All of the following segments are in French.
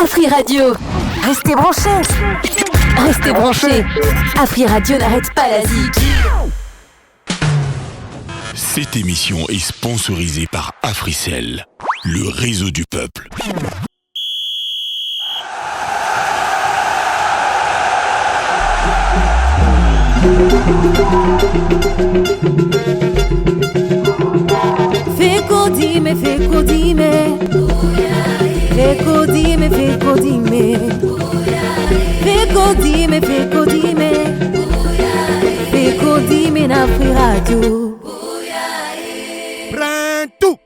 Afri Radio. Restez branchés. Restez branchés. Afri Radio n'arrête pas la zik. Cette émission est sponsorisée par Africell, le réseau du peuple. Fais codime, fais codime. Fais codime, fais codime. Fais codime, fais codime. Fais codime na Afri Radio. Prends tout.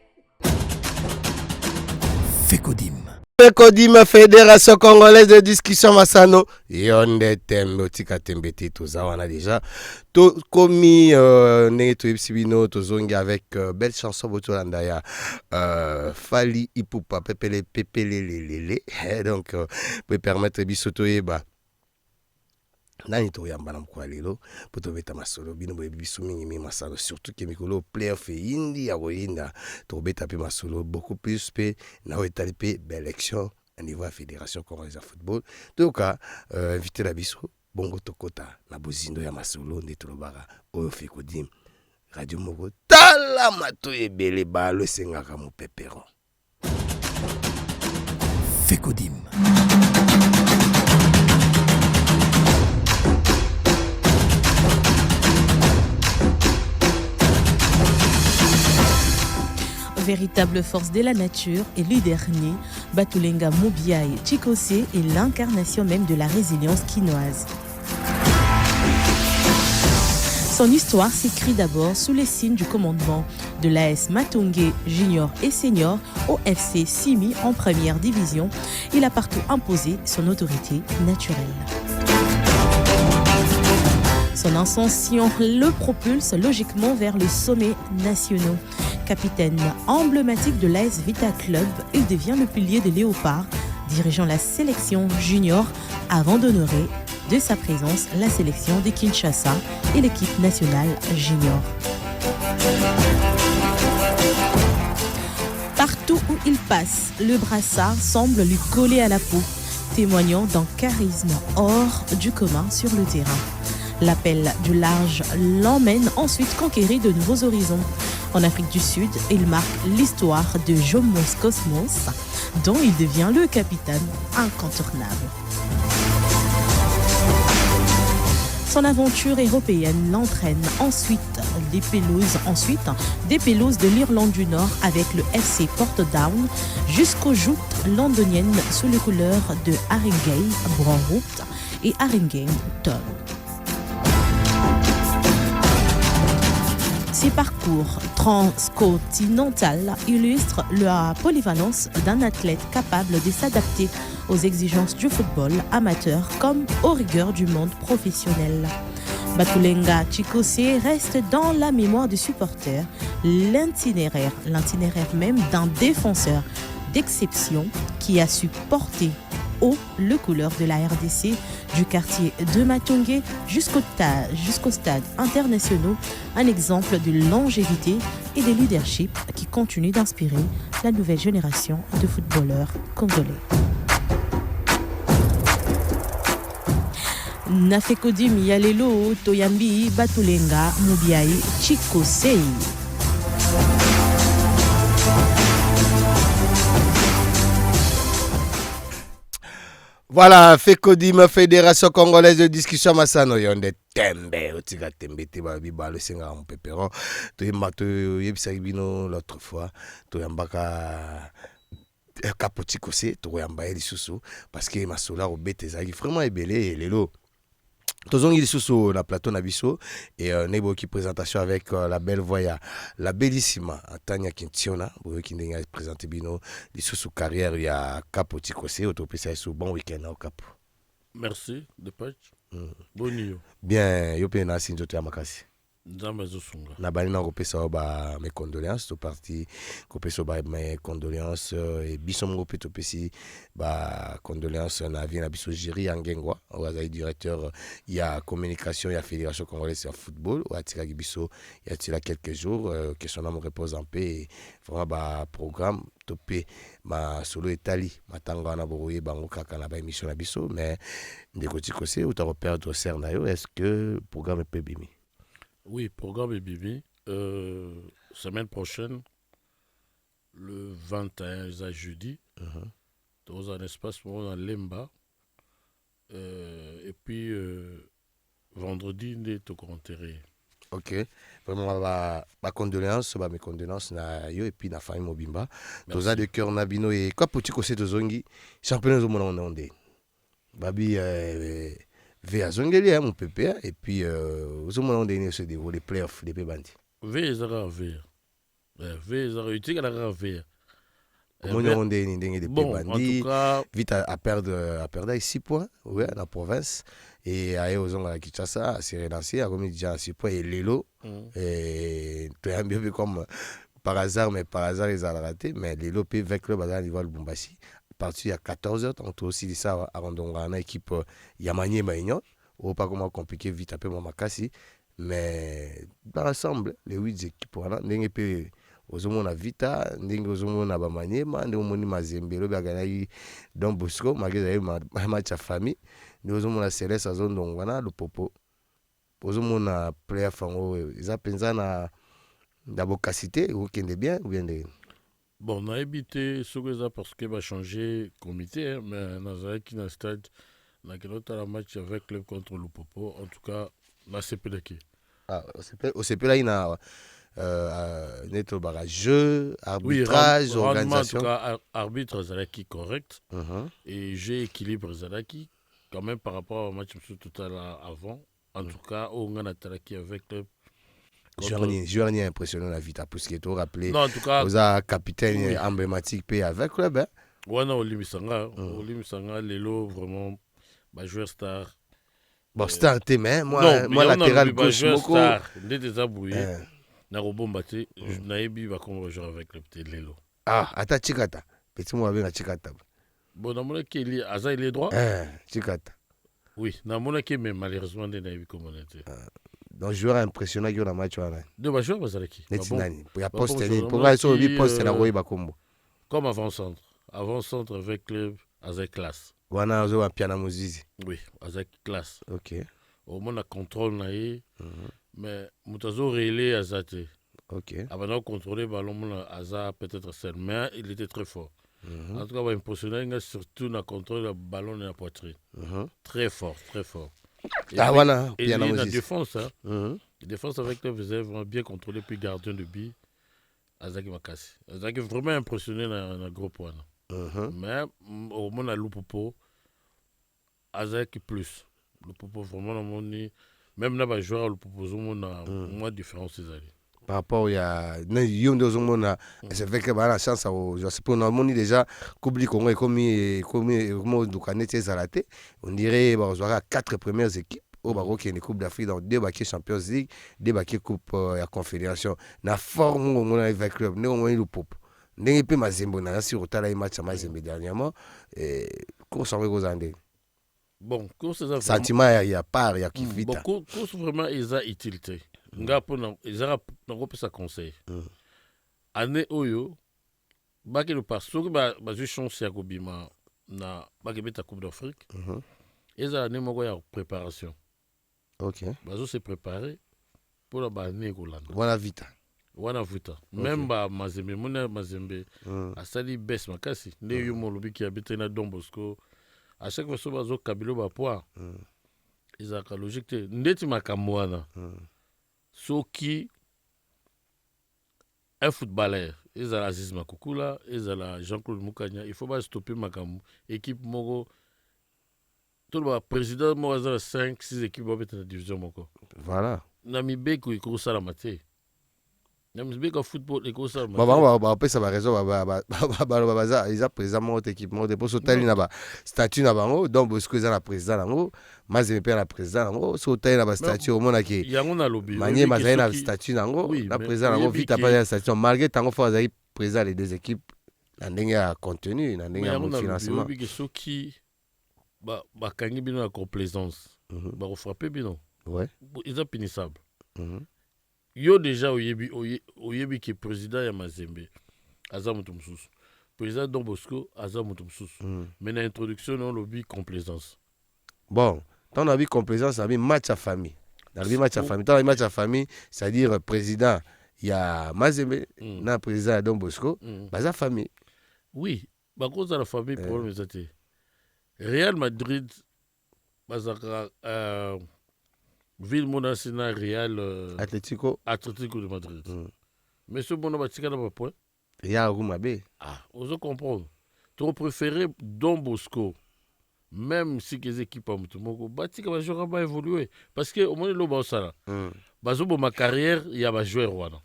FECODIM. FECODIM, Fédération Congolaise de Discussion Massano. Yonde tembe tika tembeti toza wana déjà. To komi ne to ipsibino to zongi avec belle chanson botolanda ya Fali Ipupa pepele lele. Donc peut permettre bisoto yeba. Nani to yamba na mkwa lelo poto beta masolo bino boye bisu mingi masalo surtout que mikolo player fe indi ya goyinda to beta pe masolo beaucoup plus pe na wetali pe belle élection au niveau de la Fédération Congolaise de Football. Donc inviter la biso bongo tokota na bozindo ya masolo ndeto lobara oyo FECODIM radio moko tala mato ebele ba le sengaka mo pepero FECODIM. Véritable force de la nature et le dernier, Batulenga Mobiaye Chikose est l'incarnation même de la résilience quinoise. Son histoire s'écrit d'abord sous les signes du commandement de l'AS Matongé Junior et Senior au FC Simi en première division. Il a partout imposé son autorité naturelle. Son ascension le propulse logiquement vers les sommets nationaux. Capitaine emblématique de l'AS Vita Club, il devient le pilier des Léopards, dirigeant la sélection junior avant d'honorer de sa présence la sélection de Kinshasa et l'équipe nationale junior. Partout où il passe, le brassard semble lui coller à la peau, témoignant d'un charisme hors du commun sur le terrain. L'appel du large l'emmène ensuite conquérir de nouveaux horizons. En Afrique du Sud, il marque l'histoire de Jomos Cosmos, dont il devient le capitaine incontournable. Son aventure européenne l'entraîne ensuite des pelouses de l'Irlande du Nord avec le FC Portadown jusqu'aux joutes londoniennes sous les couleurs de Haringey Brownwood et Haringey Town. Ces parcours transcontinental illustrent la polyvalence d'un athlète capable de s'adapter aux exigences du football amateur comme aux rigueurs du monde professionnel. Batulenga Chikose reste dans la mémoire des supporters l'itinéraire même d'un défenseur d'exception qui a su porter haut le couleur de la RDC du quartier de Matongé jusqu'au stade international, un exemple de longévité et de leadership qui continue d'inspirer la nouvelle génération de footballeurs congolais. Na FECODIM Yalelo Toyambi Batulenga Mobiaye Chikose. Voilà, FECODIM, Fédération Congolaise de Discussion Massano, yonde tembe, otiga tembe, teba biba le senga en pépéron, to yebisa bino l'autre fois, to yambaka kapoti kose, to yamba eli susu, parce que masola obete zagi vraiment ebele lelo. Tozongi sous la plateau Nabiso et nebo qui présentation avec la belle voya, la bellissima Tania Kintiona, qui nous a présenté bino sous carrière il y a Capo Tikose, autopissa sous bon week-end au Cap. Merci de patch. Bon nuit. Bien, yo pe na sinjo ya makasi. na bali na kopesa ba mes condoléances to parti kopesa ba mes condoléances et biso moko pe to pesi ba condoléances na vie na biso Jiri Angengwa azali directeur ya communication ya fédération congolaise de football ou atika biso il y a quelques jours que son âme repose en paix vraiment ba programme topé ma solo etali matanga na boye bango kaka na ba émission na biso mais ndeko tikose ou ta reperdre cerna yo est-ce que programme peut bimi. Oui, programme est bibi. Semaine prochaine, le 21 jeudi, dans un espace dans Lemba. Et puis, vendredi, on est au Grand Terré. Ok. Vraiment, ma condoléance, mes condoléances na yo et puis na famille Mobimba. Toza de cœur na bino et quoi pour tu kose to zongi championnat au monde onde. Babi V à Zongeli, mon pépé, et puis au moment où on se déroule les playoffs des Bandi. V Zara V. V Zara utique à la V. Au moment où on est des Bandi, vite à perdre 6 points, ouais, dans la province, et à aux à Kinshasa, à s'est relancé, à remis déjà 6 points, et Lelo, et tu es un peu comme par hasard, mais par hasard, ils ont raté, mais Lelo peut avec le bazar niveau de Bombassi. Parti à 14h, on a aussi dit ça à Rondonga, équipe Yamani et Maïnion, ou pas comment compliqué vite un peu mon macassi, mais dans l'ensemble, les 8 équipes, voilà, n'engé peu aux hommes à Vita, n'engé aux hommes à Bamani, n'engé aux hommes à Zembelo, Baganaï, Don Bosco, malgré ma match à famille, n'engé aux hommes à Céleste, à zone d'Ongwana, le Popo, aux hommes à Player Fango, ils appellent ça la bocacité, ou qui est bien, ou bien de. Bon, on a évité ce que ça parce qu'il va changer comité, hein, mais dans un stade, on a un match avec le contre le Popo. En tout cas, on a CPDK. Ah, au CP là, il y a jeu, arbitrage, oui, organisation. En tout cas, arbitre Zalaki correct. Et jeu équilibre Zalaki, quand même par rapport au match tout à l'heure avant. En tout cas, on a attaqué avec le. Joueur ni impressionnant la Vita parce que tu rappelé non en tout cas aux capitaine emblématique pays avec club hein. Ouais non Olimisanga Lelo vraiment joueur star. Bon star t'es mais moi latéral gauche moko star des abouillé na robombati naebi va comme jouer avec le petit Lelo. Ah ata Chikata petit moi avec Chikata. Bon na mona qui est Aza il est droit. Chikata. Oui na mona qui mais malheureusement des naebi comme on était. Donc joueur impressionnant qui on a match là. Deux joueurs Bazalaki. Netinani. Pour ya poste ni pour aller sur le poste na roye bakombo. Comme avant-centre avec club avec classe. Wana zo wa piana Mozizi. Oui, avec classe. OK. Au moins la contrôle naïe. Mais mutazo relais azate. OK. Avant de contrôler ballon mon Aza peut-être seul mais il était très fort. En tout cas, va impressionner surtout dans le contrôle du ballon et la poitrine. Très fort, très fort. Et voilà, et la défense, hein. La défense avec le faisait vraiment bien contrôlé, puis gardien de but, Azaki Makasi. Azaki vraiment impressionné dans le gros point. Mais au moins, le Popo, Azaki plus. Le Popo, vraiment, même là, le joueur, le Popo, on a moins de différence. Par rapport à c'est vrai que la chance je sais pas on a déjà Coupe du Congo comme on dirait à 4 premières équipes au Maroc qui est une Coupe d'Afrique dans 2 baquets Champions League 2 baquets Coupe la Confédération na forme on avec club ne on le pop n'est pas Mazembe na sur tala match à Mazembe dernièrement et course avec aux Andés. Bon course ça sentiment il y a part il y a qui vite bon course vraiment ils a utilité ngapo na ezara na kopesa conseil année oyo baki le passo ba ju chance ya kobima na baki beta Coupe d'Afrique ezara année moko ya préparation. OK bazo se préparer pour la année kolanda wana vita même ba Mazembe mona Mazembe asali baisse makasi nde yo molobi ki habite na Don Bosco à chaque fois bazo kabilo ba poids ezaka logique te ndeti makambo wana soki un footballeur ils ont Aziz Makukula ils ont Jean-Claude Moukania il faut pas stopper makambo équipe moko tout le président moi 5 6 équipes va être dans la division moko voilà Namibé ko ikosala maté Namsbek au football et comme ça. bapesa baraison eza président moko te équipe moko te mpo so otali na bastatut na bango donc bosiko eza na président nango mazembe mpe na président nango so otali na bastatut omonaki yango nalobi manyema azali na statut nango na président nango vite apasi na statut malgré ntango fo azali président les deux équipes na ndenge ya contenu na ndenge ya financement oyebi ke soki bakangi bino ya complaisance bakofrappe bino eza punissable. Yo déjà oyebi ke président ya Mazembe aza moto mosusu, président Don Bosco aza moto mosusu, mais na introduction on lobi complaisance. Bon, tant on a vu complaisance, on a vu match à famille. Dans le match à famille, tant on a vu match à famille, c'est-à-dire président il y a Mazembe, na président Don Bosco, baza famille. Oui, ba cause de la famille problème ezate. Real Madrid bazaka ville monasina Real Atlético de Madrid. Mais ce bon batika na ba point. Il y a Rumabe. Ah, oso comprendre. Tu préféré Don Bosco même si les équipes ont batika ba joueur ba évoluer parce que au moins lo ba osala. Bazo bo ma carrière il y a ba joueur wana.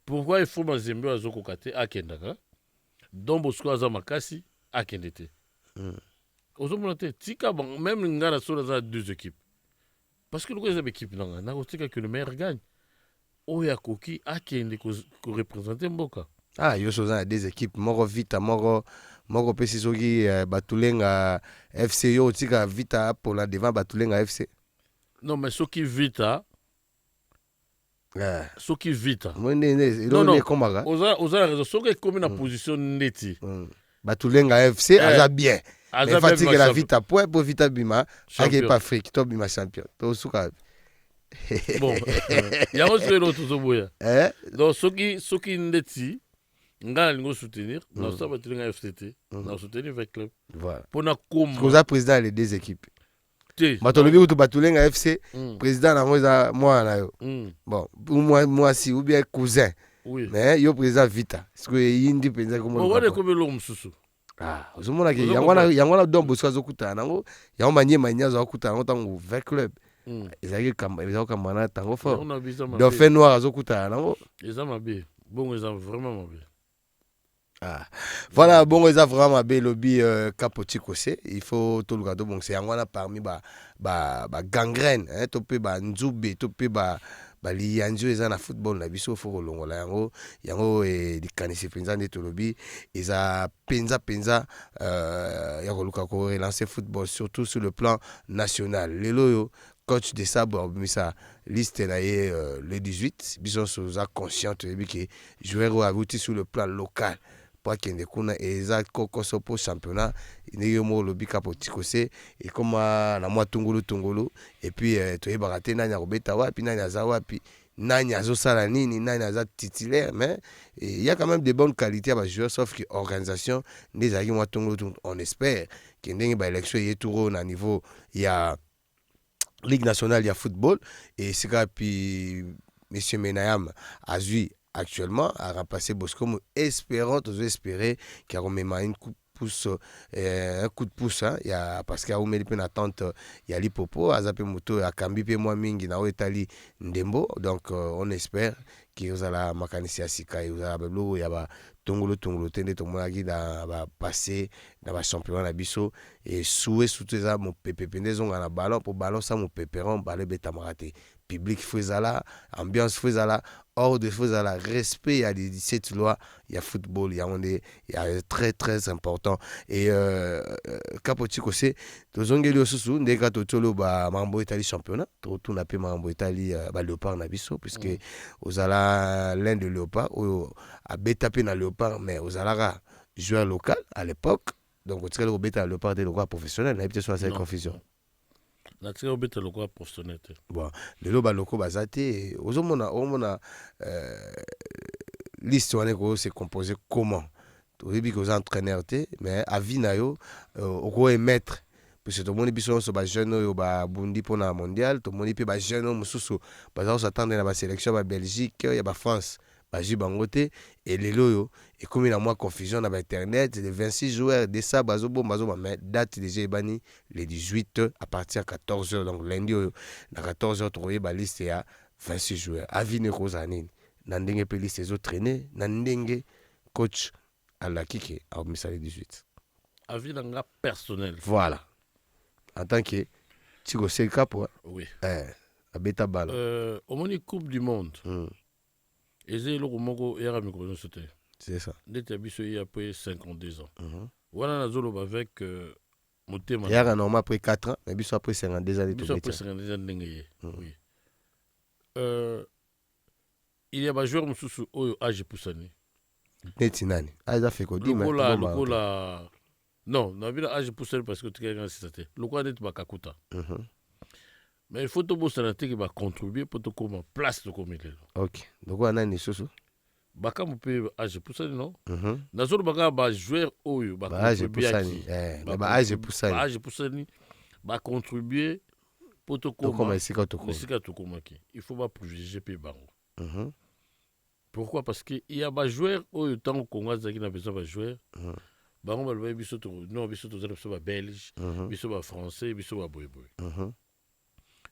Pourquoi il faut Mazembe azoko kate akendaka? Don Bosco aza makasi akendete. Oso monate tika bon même ngara sur les deux équipes. Parce que les équipes n'a pas que le meilleur gagne. Oya Koki a qui représenter Mboka. Ah, yo soza des équipes moro vita moro pesi soki batulenga FC yo tika vita pour la devant batulenga FC. Non mais soki vita soki vita. Non komaka. Oza raison soki comme na position neti. Batulenga FC aza bien. Mais fatigue la vita pour vita bima ake pas fric to bima champion. To suka. Bon, il y a aussi l'autre zoboya. Donc soki ndeti ngala lingo soutenir, na ça batulenga FCT, na soutenir avec club. Voilà. Pour na comme vous président les deux équipes. Matolobi ou batulenga FC, président na moi na yo. Bon, moi si ou bien cousin. Oui. Mais yo président vita. Parce que yindi penza comme on va comme l'homme susu. Ah, ozomona ke yangwana Don Bosco azokuta nango, yango manya azokuta nango tango avec club. Ezaki kamana tango fort. Dauphin noir azokuta nango. Eza mabe. Bon eza vraiment mabe. Ah. Voilà, bon eza vraiment mabe lobby Kapoti Kose. Il faut tout le gado bon c'est yangwana parmi ba gangrène, hein, topé ba nzube, topé ba lianjo eza na football na biso fo kolongola yango likanisi penza nde tolobi eza penza ya koluka ko relancer football surtout sur le plan national. Lelo yo coach de Sabre misa liste na ye le 18 biso soza consciente ebi ke joueur abuti sur le plan local pour kende kuna eza kokoso pour championnat ndenge mo lobi Kapoti Kose et comme na mwa tungulu et puis toyebaka te nani akobeta wapi nani aza wapi nani azosala nini nani aza titulaire mais il y a quand même de bonnes qualités à joueurs sauf que organisation des ezalaki mwa tungulu on espère que ndenge ba élection ye touro na niveau ya Ligue nationale il y a football et c'est que puis monsieur Menayam a vu actuellement à remplacer Bosco, espérons, espérer qu'il y a même un coup de pouce, hein. Il y a parce qu'il y a une attente, il y a l'Ipopo, Azape Moto, à Kambi, moi Mingi, na Etali Ndembo, donc on espère qu'il y a la mécanicien à Sika, il y a Bablo, il y a Tongolo, Tende, Tomonagi, va passer dans le championnat Nabiso, et souhait sous ça, mon pépé, pendant un ballon, pour ballon, ça, mon pépéron, balé bétamaraté. Public faisala, ambiance faisala, hors de faisala, respect à les 17 lois, il y a football, il y a très très important. Et Kapoti Kose, tozongeli osusu ndeka totolo ba mambo Italie championnat, tout n'a pas mambo Italie ba Léopard na biso puisque ozala l'un de Léopard ou a betapé na Léopard mais ozala joueur local à l'époque. Donc on tire le beta Léopard des lois professionnels, n'a pas sur cette confusion. La tika obeta lokwa professionnel. Bon, lelo ba loko bazate ozomona liste wana ko c'est composé comment? To yebi ko entraîneur te mais avis na yo oko émettre parce que tout le monde biso so ba jeune yo ba bundi pona mondial, tout le monde pe ba jeune mususu ba s'attendre na ba sélection ba Belgique, ya ba France. Bangote et les loyo et comme il y a moins confusion dans internet les 26 joueurs de ça bazo mais date déjà ebani les 18 à partir de 14h donc lundi à 14h trouver ba liste à 26 joueurs avine kozanine na ndenge pe liste ezotraîne na ndenge coach alaki ke akomisa le 18 avis na nga personnel voilà en tant que Tigo Sekapo oui abeta bala omoni coupe du monde eza eloko moko eyaka mikolo nyonso te c'est ça ndeti ya biso ye après 52 ans wana nazoloba avec motema eyaka normal après 4 ans mais biso après 52 ans biso après 52 ans ndenge ye oui il y a bajoueur mosusu oyo age epusani neti nani eza Fekodime lokola non nabila age epusani parce que tikaka nsisa te lokola neti bakakuta mais il faut tobosana te ke bacontribue mpo tokóma place tokómi lelo ok lokola nani lisusu bakambo mpe age epusani non nazoloba kaka bajoueur oyo baage epusani bacontribue mpo tokóma esika tokomaki il faut baprivilégie mpe bango pourquoi parce que il y a bajoueur oyo ntango kongo azalaki na besoin bajoueur bango balobai biso tozala biso babelge biso bafrançais biso baboyeboye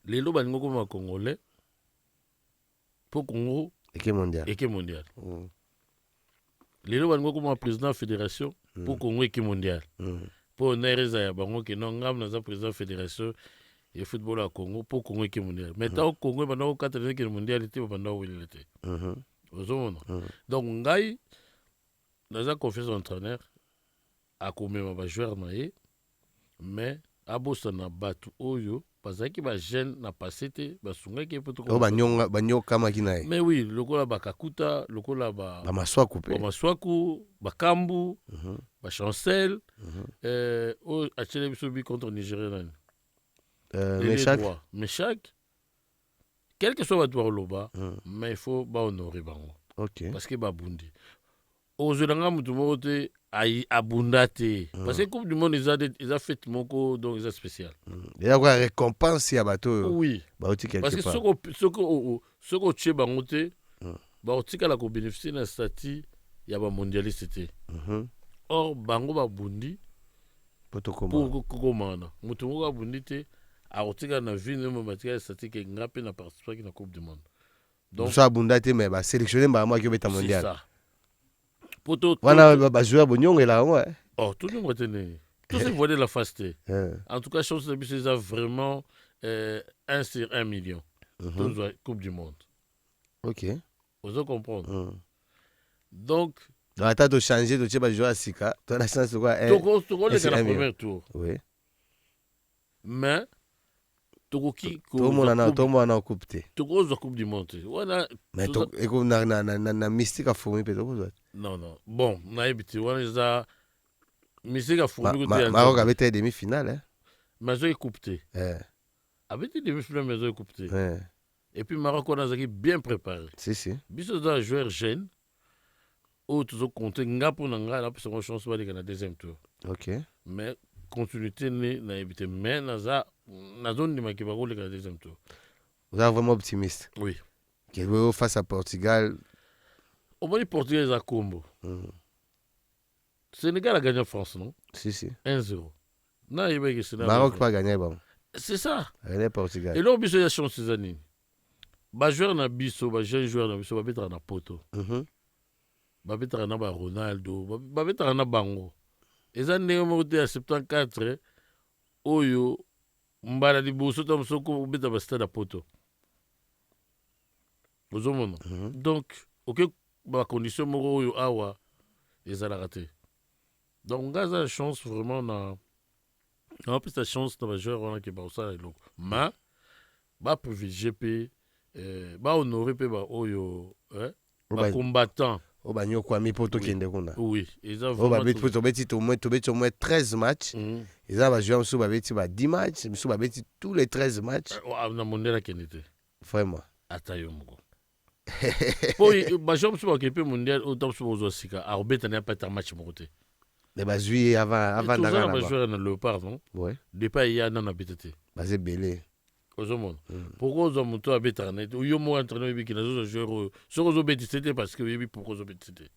lelo balingi okoma bacongolais mpo congo eke mondial lelo balingi okoma président ya fédération mpo congo eke mondial mpo naire eza ya bango ke non ngam naza président ya fédération ya football ya congo mpo congo eke mondial mais ntango congo ebanda kokatana eke mondial te babanda kowelela te ozomona donc ngai naza confiance en entraîneur akomema bajoueur na ye mais abosana bato oyo bazalaki bajeune na passé te basungaki mpo banyokamaki na ye mais oui lokola bakakuta lokola bamaswaku bakambu bachancel oyo atiele biso bi contre nigeria nani meshak quel que soit bato bakoloba mais il faut bahonore bango parce que babundi ozwelanga motu moko te abunda te parce que coupe du monde eza fête moko donc eza spécial eza koya récompense ya bato oyo oui bauti parce que soki otie bango te bakotikala kobénéficie na statut ya bamondialiste te or bango babundi mpo kokomana motu moko abundi te akotikala na vie nemo batikala statut ke nga mpe na participaki na coupe du monde donc so abunda te mais basélectionne mbala aki obeta mondial wana bajoueur bonyongela yango tonyongo te nini tose voile la face te en tout cas chance na biso eza vraiment 1 sur 1 million tozwa coupe du monde ok ozo comprendre donc ata tochange totie bajoueur ya sika tona chance tokoleka na premier tour mais tokoki tomona na coupe te tokozwa coupe du monde te wana na mystique afourmi mpe tokozwa te non bon nayebi te wana eza mystique afourmi Maroc abeta demi finale mais azoki coupe te abeti demi finale mais azoki coupe te et puis Maroc wana azalaki bien préparé biso toza joueur jeune oyo tozokonte nga mpo na ngai napesango chance baleka na deuxième tour mais continuité ne nayebi te mais nazondimaki bakoleka na deuxième tour oza vraiment optimiste oui face à Portugal omoni Portugal eza kombo Sénégal a gagné France non 1-0 nayebaki Maroc pas gagné bon c'est ça Portugal eloko biso ya chance eza nini bajoueur na biso bajeune joueur na biso babetaka na poto babetaka na baronaldo babetaka na bango eza ndenge moko te ya 74 oyo mbala liboso ta mosoko obeta bastade ya poto ozomona donc oke bacondition moko oyo awa ezalaka te donc nga aza chance vraiment na apesa chance na bajoueur wana ke bakosala eloko ma baprivilégie mpe bahonore mpe baoyo bacombattant oyo banyokwami mpo tokende kuna oui tobeti au moins 13 match eza bajoueur mosusu babeti ba 10 match mosusu babeti tous les 13 match na mondial akende te vraiment ata yo moko po bajoueur mosusu bakende mpe mondial oyo ta mosusu bozwa sika akobetana apata match moko te me bazwi ye avant tozala bajoueur na léopard non depuis eya nana abeta te baza ebele ozomona pourquoi ozwa moto abetaka na ye te yo moko entraîneur oyebiki nazozwa joueur oyo soki ozobetisa te parce que oyebi pourquoi ozobetisa te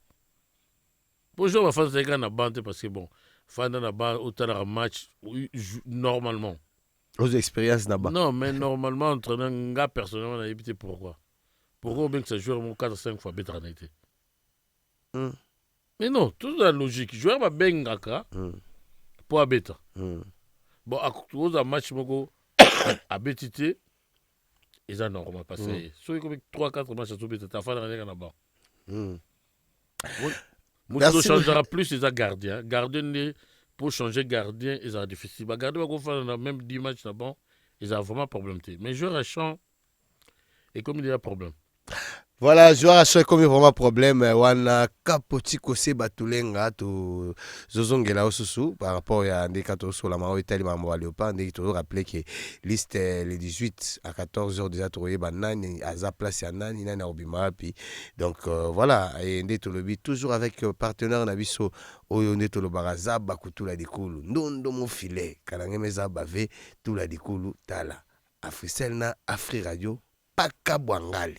po joueur bafanda ezalika na ban te parce que bon fanda na ban otalaka match normalement ozwa expérience na ban non mais normalement entraîneur nga personnellement nayebi te pourquoi Pour eux, bien que ça joue 4-5 fois bête en été. Mais non, tout la logique. Joueur va bien ngaka pour abeta. Bon, à cause d'un match à bétité, ils ont normal passé. Soit comme 3-4 matchs à tout bêta, t'as fait rien là-bas. Moutou changera plus, ils ont gardien. Gardien, pour changer gardien, ils ont difficile. Gardien va faire même 10 matchs là-bas, ils ont vraiment problème. Mais joueur à champ, et comme il y a problème. Voilà, joueur à chaque comme vraiment problème, wana kapoti kose batulenga to zozongela osusu par rapport à des 14 sur la maro Italie mambo à Léopard, on toujours rappeler que liste les 18 à 14h déjà trouvé banani aza place ya nani nani obima puis donc voilà et ndeto lobi toujours avec partenaire na biso oyo ndeto lo baraza bakutula dikulu ndondo mo filet kalangemeza bave tula dikulu tala Africell na Afri Radio paka bwangali.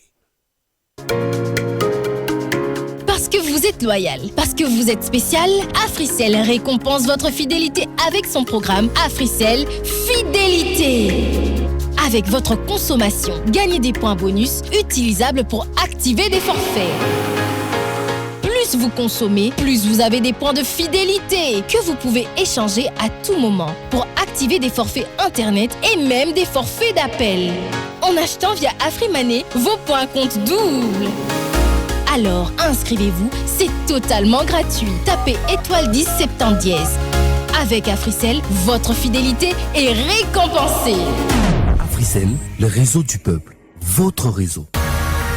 Parce que vous êtes loyal, parce que vous êtes spécial, Africell récompense votre fidélité avec son programme Africell Fidélité. Avec votre consommation, gagnez des points bonus utilisables pour activer des forfaits. Plus vous consommez, plus vous avez des points de fidélité que vous pouvez échanger à tout moment pour activer des forfaits internet et même des forfaits d'appel. En achetant via AfriMoney, vos points comptent double. Alors inscrivez-vous, c'est totalement gratuit. Tapez étoile 10 70 dièse. Avec Africell, votre fidélité est récompensée. Africell, le réseau du peuple, votre réseau.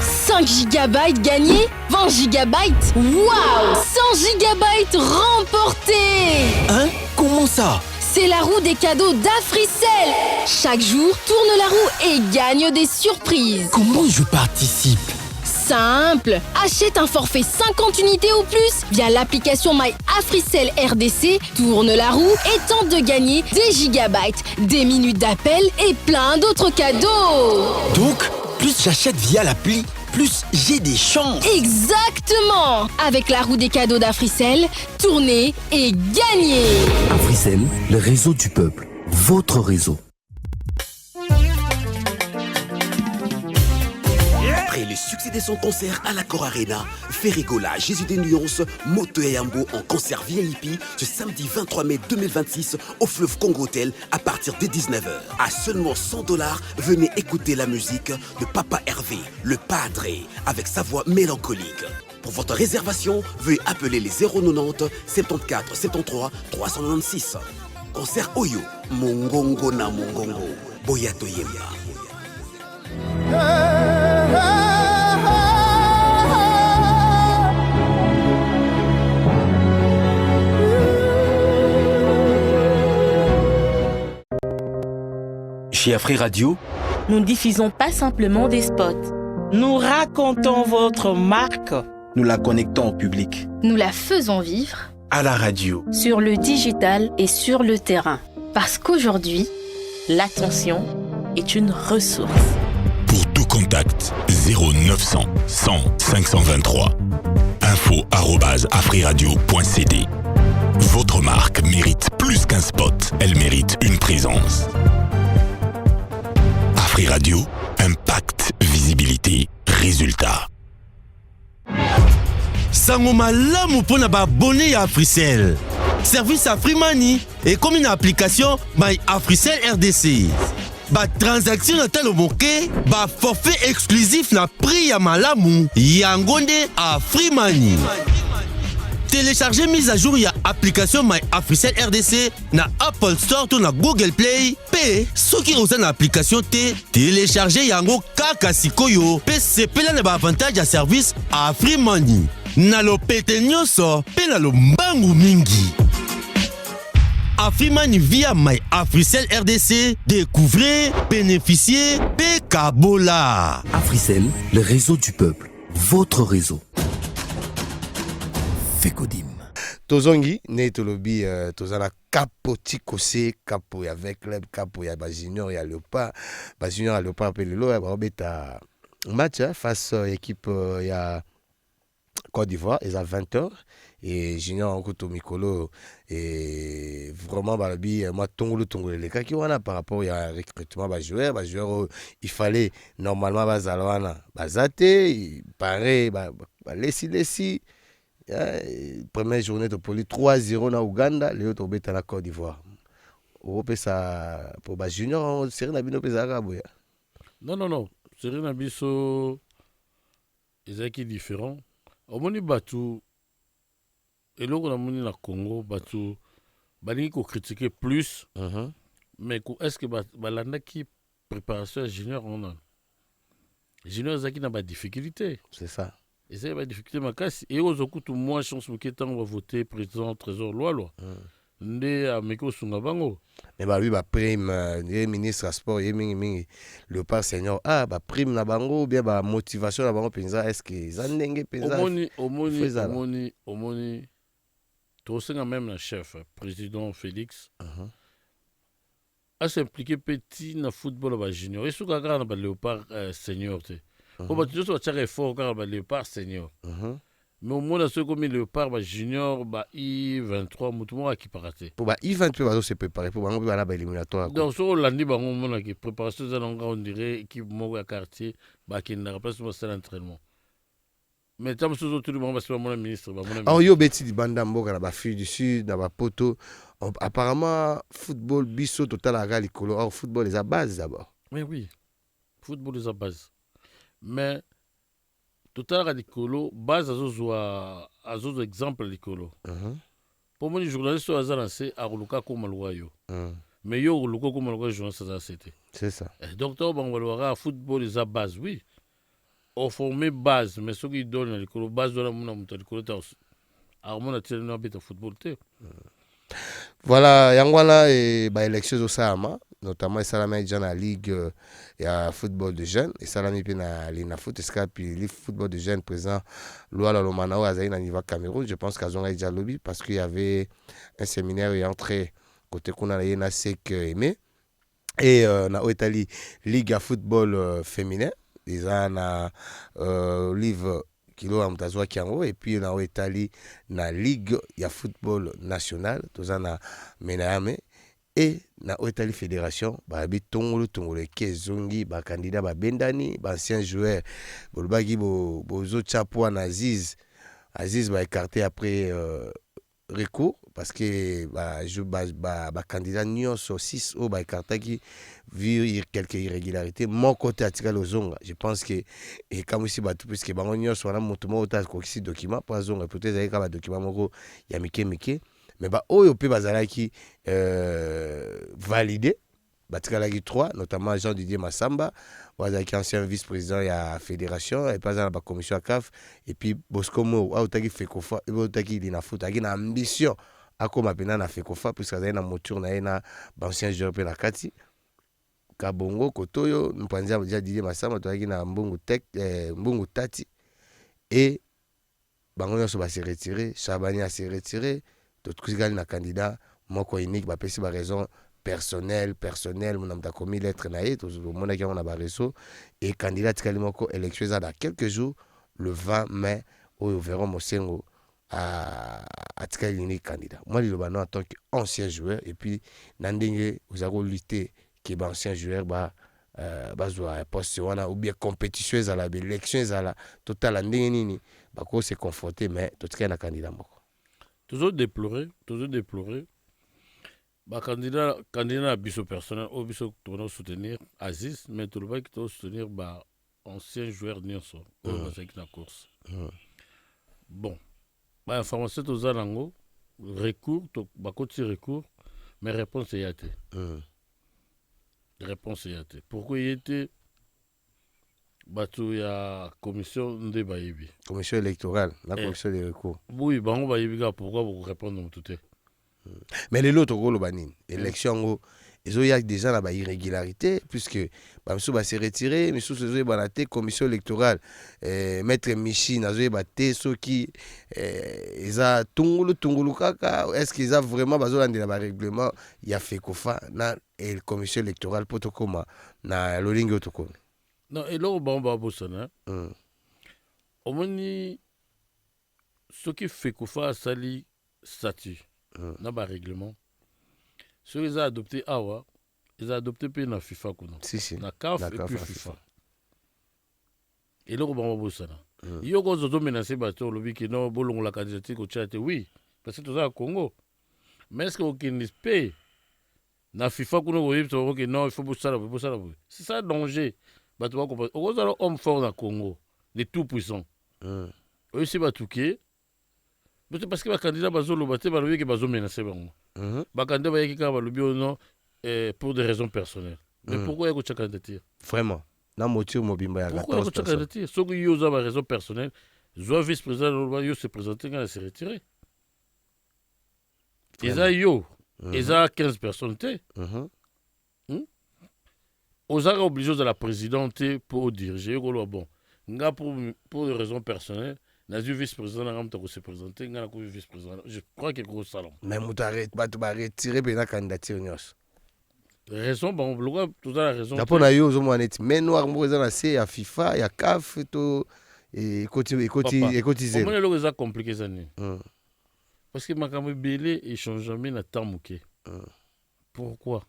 5 gigabytes gagnés, 20 gigabytes, waouh, 100 gigabytes remportés. Hein? Comment ça? C'est la roue des cadeaux d'Africell. Chaque jour, tourne la roue et gagne des surprises. Comment je participe? Simple. Achète un forfait 50 unités ou plus via l'application My Africell RDC, tourne la roue et tente de gagner des gigabytes, des minutes d'appel et plein d'autres cadeaux. Donc, plus j'achète via l'appli, plus j'ai des chances. Exactement. Avec la roue des cadeaux d'Africell, tournez et gagnez. Africell, le réseau du peuple, votre réseau. Après le succès de son concert à l'Accor Arena, Ferrigola, Jésus des Nuances, Moto et Yambo en concert VIP ce samedi 23 mai 2026 au Fleuve Congo Hotel à partir de 19h. À seulement $100, venez écouter la musique de Papa Hervé, le Padre, avec sa voix mélancolique. Pour votre réservation, veuillez appeler les 090 74 73 396. Concert Oyo, Mongongo na Mongongo, Boyato Yemba. Chez Afri Radio, nous ne diffusons pas simplement des spots. Nous racontons votre marque. Nous la connectons au public. Nous la faisons vivre. À la radio. Sur le digital et sur le terrain. Parce qu'aujourd'hui, l'attention est une ressource. Pour tout contact, 0900 100 523. info@afriradio.cd. Votre marque mérite plus qu'un spot, elle mérite une présence. Afri Radio, impact, visibilité, résultat. Sango malamu pona ba abonné à Africell. Service AfriMoney et comme une application My Africell RDC. Ba transaction na talo moke, ba forfait exclusif na prix ya malamu yangonde AfriMoney. Téléchargez mise à jour ya application My Africell RDC na Apple Store to na Google Play. P soki oza na application te, téléchargez yango kaka sikoyo. P sepela na ba avantage ya service AfriMoney. Na lo pete nyonso, pe na lo mbangu mingi. AfriMoney via My Africell RDC, découvrez, bénéficiez, pe kabola. Africell, le réseau du peuple, votre réseau. Fekodim. Tozongi, ne tolobi, tozana capo tikose, capo ya avec club, capo ya junior ya Léopard, junior ya Léopard pe lelo ya beta match face équipe ya Côte d'Ivoire, ils ont 20h. Et Junior en Koto Mikolo. Et vraiment, moi, Tongolo, les cas qui ont par rapport au recrutement, joueurs, il fallait normalement, Bazate, pareil, laisser. Première journée de poli 3-0 na Ouganda, les autres à la Côte d'Ivoire. Europe, ça, pour Junior, c'est rien à faire. Non. C'est rien à faire. Ils sont différents. Au moins, Batou, et là, on a mis le Congo, Batou, il faut critiquer plus. Mais est-ce que la préparation junior, on a junior, ils ont des difficultés. C'est ça. Et c'est des difficultés, ma casse. Et aux autres, moi, je pense que on va voter président, trésor, loi. Ndé à Meko Sungabango. Mais lui, prime, le ministre à sport, le père senior, prime na bango, ou bien motivation na bango, penza, est-ce que ils ont dengue penza? Omoni, tu même le chef, président Félix, a s'impliqué petit dans le football junior. Et ce qu'on a le léopard senior. Tu as un effort quand le léopard senior. Mais au moins, ceux qui ont mis le léopard junior, I23, tout le monde qui paraté. Pour I23, c'est préparé. Pour le éliminatoire. Donc, sur l'année, on a préparation, on dirait équipe de quartier, qui n'a pas l'entraînement. Mais tant que tout le monde va se faire mon ministre. Alors, il y a des bandambo, fille du Sud, dans poto. Apparemment, football, bisso, total, à Galicolo. Alors, football, c'est la base d'abord. Mais oui, football, c'est la base. Mais, total, à Galicolo, base à d'autres exemples à Galicolo. Pour moi, les journalistes sont lancés à Ruluka comme Malouayo. Mais yo, Ruluka comme Malouayo, journaliste, c'est ça. Donc, on va voir, football, c'est la base, oui. On forme base, mais ceux qui donnent la base de la mouna, football. Voilà, Yangwana et élection au Sahama, notamment Salami dans la ligue et football de jeunes, et Salami na lina foot, puis le football de jeunes présent, Loala Lomanao Azaï na niveau Cameroun, je pense qu'à Zonga déjà lobby parce qu'il y avait un séminaire et entré côté qu'on a na sec aimé et na Italie ligue à football féminin. Ils ont un livre kilo amtazwa kiango et puis na Italie na ligue ya football national tous na mename et na Italie fédération bi tongolo kezongi ba candidat ba bendani ba ancien joueur bolbagi bozo chapwa na Aziz ba écarté après recours parce que candidat nyonso 6 au ba écarté qui vu quelques irrégularités mon côté atika lozonga je pense que et comme si ba tout puisque bango nyonso wana moto mo ta ko si document pas zonga peut-être avec ba document moko ya mike mais ba oyo pe bazalaki validé batikalaki 3 notamment Jean Didier Massamba wazaki ancien vice-président ya fédération et pas dans la commission à CAF et puis Bosco Mo autaki fekofa et autaki dina foot aki na ambition akoma pena na fekofa puisque azali na moteur na na ancien joueur pe na kati Kabongo Kotoyo mpanzi déjà Didier Massamba toaki na Mbungu Tek Mbungu Tati et bango nyonso ba se retirer Chabani a se retirer tout kusikali na candidat moko unique ba pesi ba raison personnel mon homme t'a commis lettre naïe tout le monde qui on a réseau et candidat kalimoko élection dans quelques jours le 20 mai au verront Mosengo à tkali candidat moi le bano en tant qu'ancien joueur et puis nandenge vous avez lutté qui est ancien joueur bazwa poste wana ou bien compétition à la élection à la total ndenge nini bako se confronter mais tout cas na candidat moko toujours déplorer candidat à biso personnel au biso tourner soutenir Aziz mais tout le monde qui soutenir ancien joueur nyonso au na course bon information aux alango recours to bakoti recours mais réponse y a été pourquoi il était bato ya commission de bayebi commission électorale la commission des recours oui bango bayebi pourquoi vous répondre tout mais les autres rôles banine élection ils ont eu déjà la irrégularité puisque bamsou ba se retirer mais sous ce banaté commission électorale maître Michi nazo baté ceux qui eza tungulu kaka est-ce qu'ils a vraiment besoin de la règlement il a fait kofa na et commission électorale protocole na lolingo tokone non et là bon ba bosana omoni ce qui fait qu'on fait sali statut na ba règlement ce qu'ils ont adopté awa ils ont adopté pe na FIFA kuna na CAF et puis FIFA et là on va bosana yo ko zozo menacer bato lobi que non bolongo la candidature ko tchate oui parce que tout ça au Congo mais est-ce que aucun respect na FIFA kuna ko yipto que non il faut bosana c'est ça danger bato ba comprendre au zo homme fort na Congo les tout puissants eux c'est batouké parce que les candidats bazolo baté balobi que bazo menacer bango ba candidat ba yaki ka balobi non pour des raisons personnelles mais pourquoi yako tcha candidature vraiment na motif mobimba ya 14 personnes ce que yo za ba raison personnelle zo vice-président yo se présenter quand se retirer ils a yo ils a 15 personnes té aux a obligé de la présidente pour diriger bon nga pour des raisons personnelles na vice-président na ngamta ko se présenter nga ko vice-président je crois que gros salon mais mutaré ba retirer pe na candidature nyos raison bon pourquoi tout ça la raison d'après na yo zo mo net mais noir mo za na C ya FIFA ya CAF to et cotiser comment le ça compliqué ça ni parce que makambo belé et change jamais na temps muké pourquoi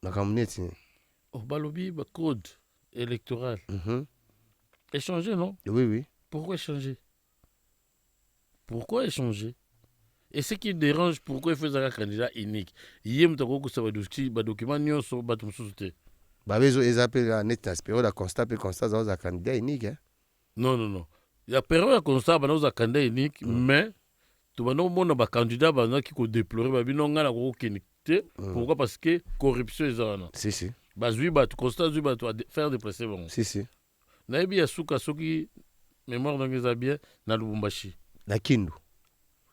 makambo net balobi ba code électoral échanger non oui pourquoi échanger et ce qui dérange pourquoi il faut un candidat unique yem to ko ça ba document nyonso ba tum société ba bezo ezapel la net aspect la constat za un candidat unique non il y a période constat ba za candidat unique mais to ba no mona ba candidat ba na ki ko déplorer ba bino ngala ko kinité pourquoi parce que corruption ezana si ba zui ba constat zui ba to faire déplacer bon si na yebi ya suka soki mémoire donc ça bien na Lubumbashi na Kindu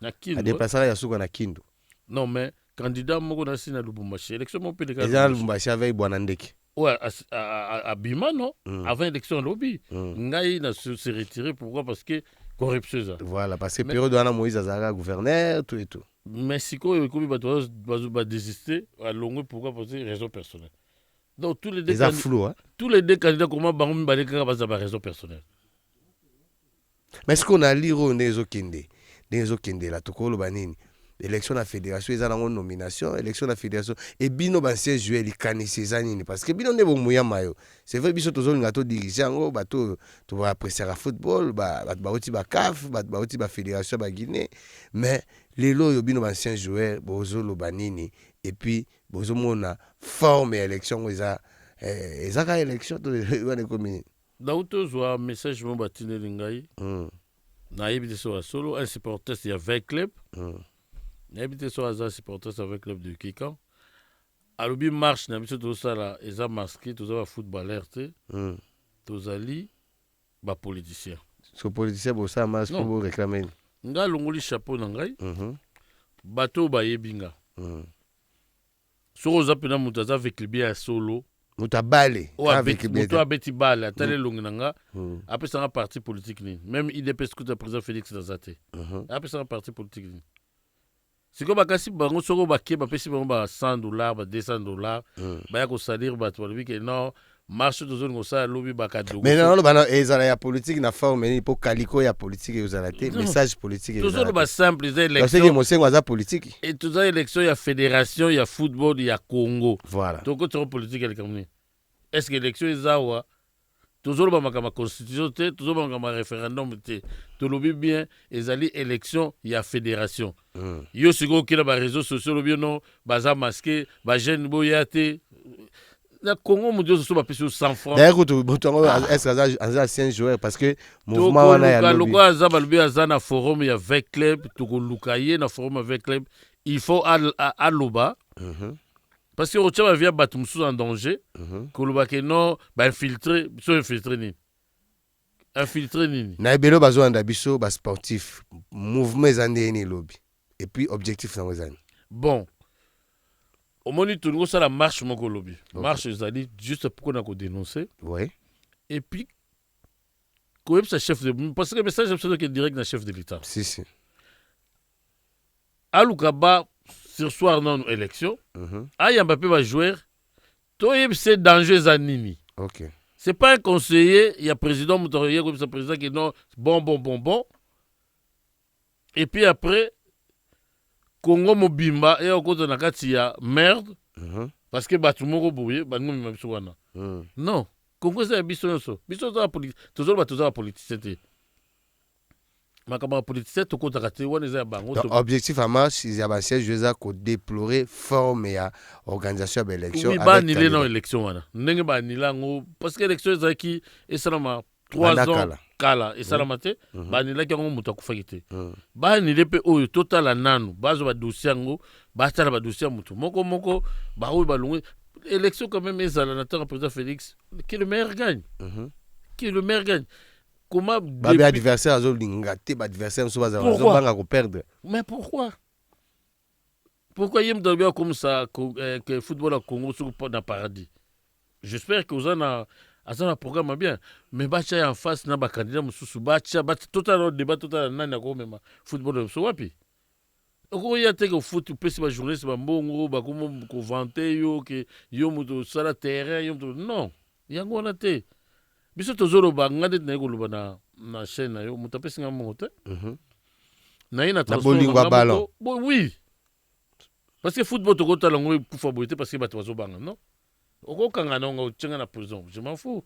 a déplacé ya suka na Kindu non mais candidat moko na sina Lubumbashi élection mon peut de Lubumbashi avec Bwanandeki ouais à Bima non avant élection lobby ngai na se retirer pourquoi parce que corruption ça voilà parce que période ana Moïse Azara gouverneur tout et tout mais siko ekomi ba désister à longue pourquoi parce que raison personnelle donc tous les deux candidats comment bango baleka ba za raison personnelle. Mais est-ce qu'on a liro nezo kende la tokolo banini élection la fédération ils ont une nomination élection la fédération et bino banse jouer les kanisi nini parce que bino ne bo muya mayo c'est vrai biso tozo ngato diriger ngo bato to va apprécier le football ba oti ba CAF ba oti ba fédération ba Guinée mais les lo yo bino banse joueur bozo lo banini et puis bozo mona forme élection ils ka élection to wane commune Dauto zoa message mo batine lingai. Na yebite so solo un supporter il y a 20 clubs. Na yebite so un supporter avec club de Kikan. Alobi marche na biso to sala eza masqué to za footballeur te. To zali ba politicien. So politicien bo sa marche pour réclamer. Nga longoli chapeau na ngai. Bato ba yebinga. So za pena mutaza avec le bien solo. Mutabale avec muto abeti bale atale longinanga après ça un parti politique ni même IDP ce que le président Félix Nazate après ça un parti politique ni c'est comme bakasi bango soko baké ba pesi bango ba $100 ba $200 ba ya ko salir ba to que non marche de zone ça lobby bakado mais non bana ezala ya politique na forme ni po kaliko ya politique ezalate message politique ezalate tout ça ba simple des élections parce que mosengo za politique et tout ça élection ya fédération ya football ya Congo voilà donc autre politique elle comme est-ce que l'élection ezawa toujours ba makama constitution te toujours ba makama référendum te to lobi bien ezali élection ya fédération yo siko kila ba réseaux sociaux lobi non baza masqué ba jeune boyate na Congo mo dio so ba peso 100 francs d'ailleurs to botongo est-ce que ancien joueur parce que mouvement wana ya lobi lokwa azaba lobi azana forum ya 20 club to ko lukaye na forum avec club il faut à loba parce que Rocha va via Batumsou en danger que le baké non ba infiltrer ni na belo bazo anda biso ba sportif mouvement ezande ni lobby et puis objectif na wezani bon au moment tout nous ça la marche mon lobby marche ezali juste pour qu'on a ko dénoncer ouais et puis quand ça chef de parce que le message c'est direct na chef de l'état si Alukaba sur soir non élection aya Mbappé va jouer to c'est danger zanini OK c'est pas un conseiller il y a président Moutorier comme ça président qui non bon Et puis après, Congo mobimba et au côté nakati ya merde parce que batumoko boye bango mimbiso wana. Non, Congo c'est biso so. Biso za politique, toujours batuza politicité. Makaba politicité to kota kati wana za bango. Objectif à marche, ils avaient joué ko déplorer forme ya organisation de l'élection. Oui, ba ni les non élection wana. Ndenge ba ni lango parce que l'élection zaki esalama 3 ans kala esalama te ba ni la ki ngo muta kufakite. Ba ni lepe oyo total nanu bazo ba dossier ngo ba tala ba dossier mutu moko ba oyo ba lungu élection quand même ezala na temps président Félix qui le meilleur gagne. Qui le meilleur gagne. Comment depuis... adversaire azo lingate ba adversaire so baza banga ko perdre. Mais pourquoi yem doit comme ça que football au Congo sur dans paradis. J'espère que vous en a un programme bien, mais bacha en face na ba candidat mususu bacha total débat total nana ko même football so wapi. Oko ya te ko foot pesi ba journaliste ba mbongo ba ko vanter yo que yo muto sala terrain yo muto non yango na te. Biso tozolo ba ngade na ko luba na chaîne yo muto pesi ngamo te. Na ina transformer ballon. Oui. Parce que football to ko tala ngo kufa boité parce que ba tozo banga non. Oko kanga nonga uchenga na prison, je m'en fous.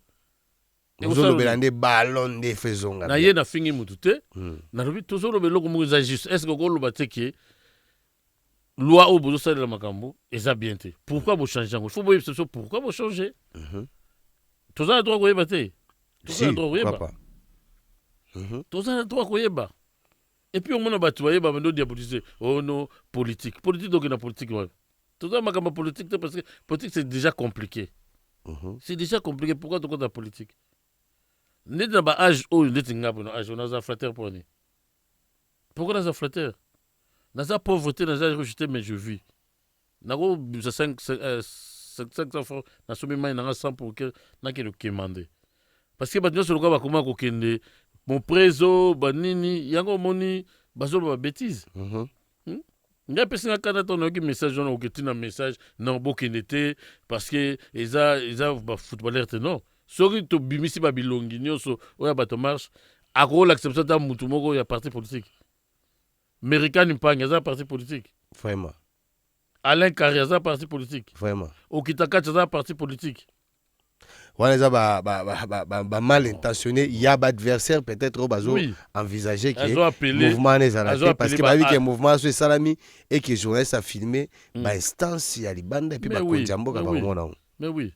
Tozolo belande ballon de faisonga. Na ye na fingi mutu te. Na lobi tozolo beloko mo za juste. Est-ce que ko loba te ki loi au bozo sala makambo eza bien te. Pourquoi vous changer? Il faut boyer ce pourquoi vous changer? Tozala droit ko yeba te. Tozala droit ko yeba. Tozala droit ko yeba. Et puis on mona batu yeba bando diaboliser. Oh non, politique. Politique donc na politique ouais. Tout ça, ma politique, parce que politique, c'est déjà compliqué. C'est déjà compliqué. Pourquoi tu comptes la politique? N'est dans l'âge où on est un flatteur pour nous. Pourquoi on a un flatteur? Dans la pauvreté, dans la rejeté, mais je vis. Dans les 500 francs, dans ce moment, il y a 100 pour que le demande. Parce que maintenant, sur le cas, comment on mon préso, banini, il y a un moni, bazo, bêtise. Il y a personne qui a un message, un message, non, parce que ils ont footballeur, non. Si tu bimisi babilongi, nyoso, oya bato marche, à gros l'acceptation d'un mutumoko, il y a parti politique. Américain Nimpang, il y a parti politique. Vraiment. Alain Carré, il y a parti politique. Vraiment. Okitaka, il y a parti politique. Ouais, ça mal intentionné, il y a des adversaires peut-être au bazo envisager que le mouvement n'est pas parce que bah vu que le mouvement c'est salami et que journaliste a filmé bah instance il y a les bandes et puis bah konjambo ka ba mais oui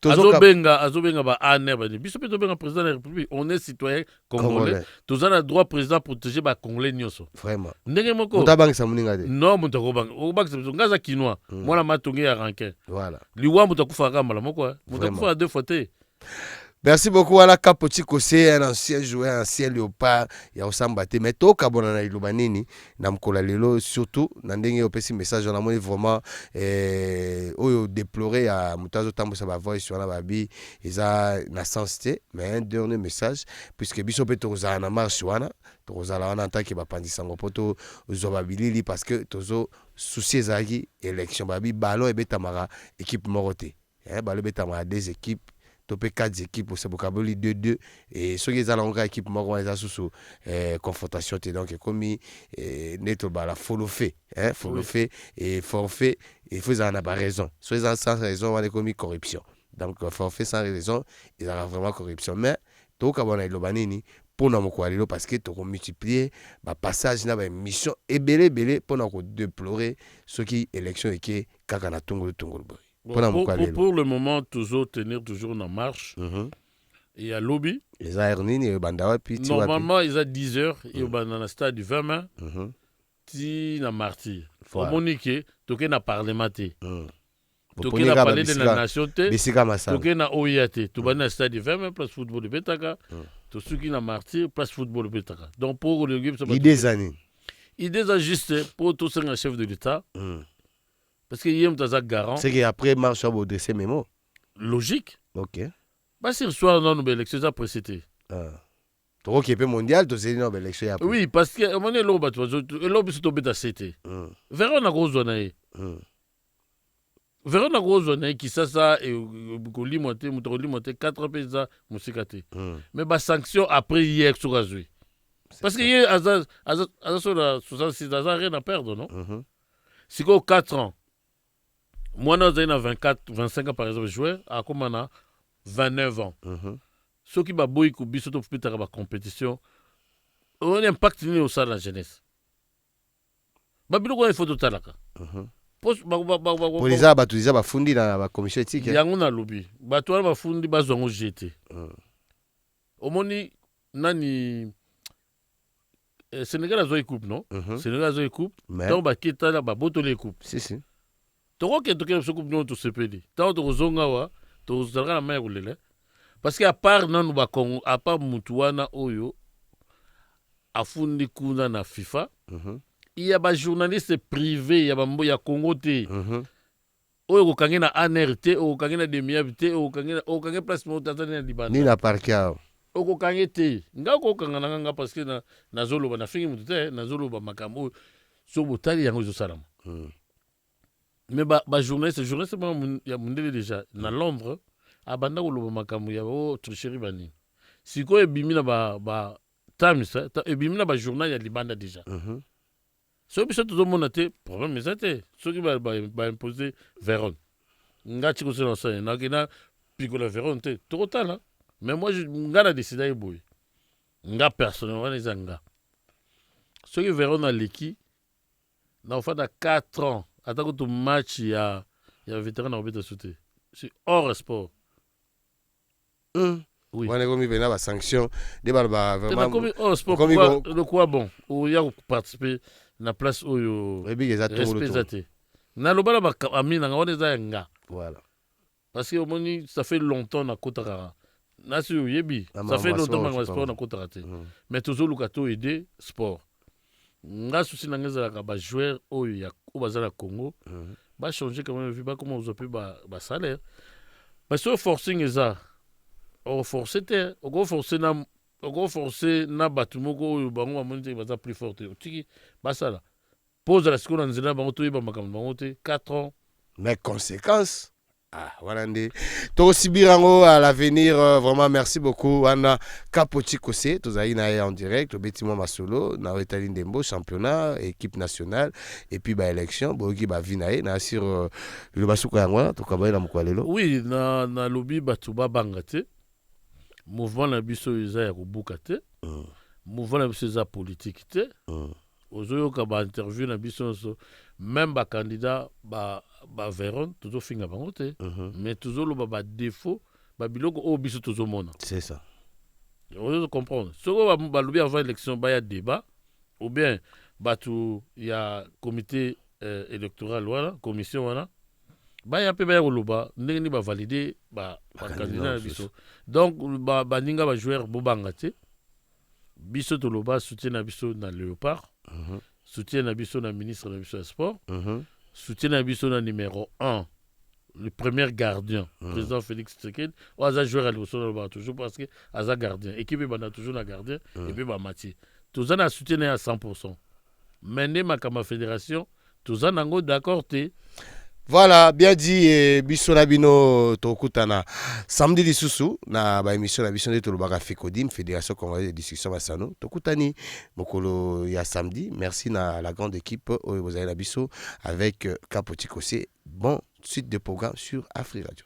azobenga ba aner ba biso pe tobenga président de la République on est citoyen congolais tous a droit président protéger ba congolais nyoso vraiment ndenge moko mutabanga sa muninga de non mutakobanga obanga sa ngaza kinwa mwana matonge ya rankin voilà liwa mutakufa kama la moko mutakufa deux fois te. Merci beaucoup à la Capoti Kosé, un ancien joueur, un ancien léopard, il y a aussi un bâté. Mais tout le monde a eu le Namkola Lelo, surtout, Nandenge a un message, on a vraiment déploré à Moutazo Tambo Sabavoy sur la Babi, ils ont la sensité, mais un dernier message, puisque Bissopé Toza na marche, Toza la en tant que Bapandi Sangopoto, Zobabilili, parce que Tozo souci Zagi, élection Babi, Ballon et Betamara, équipe Moroté. Ballon Betamara, des équipes. Topé 4 équipes pour ce vocabulaire 2-2 et ceux qui ont la équipe mort ils ont sous confrontation donc comme neto la follow fait follow fait et forfait il faut en avoir raison ceux qui ont sans raison on a commis corruption donc forfait sans raison ils ont vraiment corruption mais tout comme on a le banini pour nous quoi parce que tu as multiplié ma passage na mission et belé pour nous déplorer ceux qui élection et qui kakana tongolo Bon, pour le moment, toujours tenir toujours en marche. Il y a lobby. Les aéronines et Bandawa. Normalement, ils ont 10 heures. Ils sont dans le stade du 20 mai. Ti na marti. Au Monique, tu as parlement. Tu as parlé de la nation. Tu as OIAT. Tu as dans le stade du 20 mai, place football de Betaka. Tu as qui na marti, place football de Betaka. Donc pour le groupe, il des années. Il des ajustés pour tous les chefs de l'État. Parce que Yem Taza garant. C'est qu'après, marche à vos décès mémo. Logique. Ok. Bah, si le soir, non, nous élection, ça précédé. Tu vois qu'il y a mondial, tu sais, non, élection après. Oui, parce que, à un moment donné, l'homme est tombé dans CT. Verra la grosse zone. Verra la grosse zone qui ça, et Goli monté, 4 pays, Moussikate. Mais, bah, sanction après hier, sur Azui. Parce qu'il y a 66 ans, rien à perdre, non? Si vous avez 4 ans, moi, je suis 24, 25 ans, par exemple, joueur, à comment on a 29 ans. Ceux qui ont beaucoup de choses dans la compétition, on a un impact au sein de la jeunesse. Il faut tout ça. Pour les arbres, tu disais, il faut dans la commission éthique. Il y a un lobby. Il y a un fundi, il y a un GT. Au moins, nani Sénégal a une coupe, non? Sénégal a une coupe. Donc, il y a une coupe. Si, si. Toko ke toke so coupe non to sepeli. Tant to zonga wa to zalaka na mai kulele. Parce que à part nanu ba Congo, à part mutuana oyo afundi kuna na FIFA, il y a ba journaliste privé, il y a ba mbo ya Congo te. Oyo ko kangi na ANRT, o kangi na demiabité, o kangi place mo Tanzania Libana. Ni na parkia. O ko kangi te. Nga ko kanga nga parce que na zolo ba na fingi mutute, na zolo ba makambo so botali yango zo salama. Mais journaliste il y a déjà dans Londres à banda ko loba makamu ya o tricherie bani siko e bimina ba Times e bimina ba journal ya libanda déjà so biso to mona te problème ezate so ki ba imposer Véron ngati ko se ça na kina picola Véron te total mais moi ngana décider boy nga personnellement les nga so ki Véron a leki na fa da 4 ans. Attends que match, il y a un vétéran arbitre sauté. C'est hors sport. Oui. On est comme il y a des sanctions. Vraiment. Hors sport. De quoi bon? Où il y a participé na place où il y a respect. Na loba la ami na ngone za nga. Voilà. Parce que au moins ça fait longtemps na Kotara. Na su yebi. Ça fait longtemps na sport na Kotara. Mais toujours le kato aider sport. Nga souci na ngeza ba joueur oyo ya bazala Congo ba changer quand même vu ba comment vous appelez ba salaire parce que forcing eza o forcer te o go forcer na batumoko oyo bango amonte baza plus forte tiki ba sala pose la seconde nzela bango to ba makambo bango te 4 ans mais conséquences. Ah, voilà. To Sibirango à l'avenir, vraiment merci beaucoup. Anna Kapoti Kose, to zaina en direct, au Betimo Masolo, na Italie Dembo, championnat, équipe nationale, et puis ba élection, bogi ba vinae, na sur le basuko yangwa, to kabaye na mukwalelo. Oui, na lobby batuba bangate. Mouvement na biso iza ya kubukate. Mouvement na biso iza politique te. Ozoyo ka ba interview na biso so même ba candidat ba Véron toujours finga bango te mais toujours le ba défaut ba biloko o biso toujours mona. C'est ça. On comprendre. Ce que ba lobi avant élection ba ya débat ou bien ba tout il y a comité électoral voilà, commission voilà. Ba ya pe ba ya loba ndenge ni ba valider ba candidat biso. Donc ba ninga ba joueur bobanga te. Biso to loba soutien na biso na Léopard. Soutien na biso na ministre na biso sport. Soutien na biso na numéro 1 le premier gardien président Félix Tshisekedi ou aza joueur à l'Osso toujours parce que aza gardien équipe bana toujours na gardien et puis ba Mathieu tous na soutien à 100% mais ma fédération tous nango d'accord te. Voilà, bien dit, et Bissonabino Tokutana. Samedi lisusu, na ba émission na biso de Tolobaka Fekodim, Fédération Congolaise de Discussion Masano. Tokutani, mokolo ya samedi. Merci na la grande équipe Oyo Bozaï Nabiso avec Kapoti Kose. Bon suite de programme sur Afri Radio.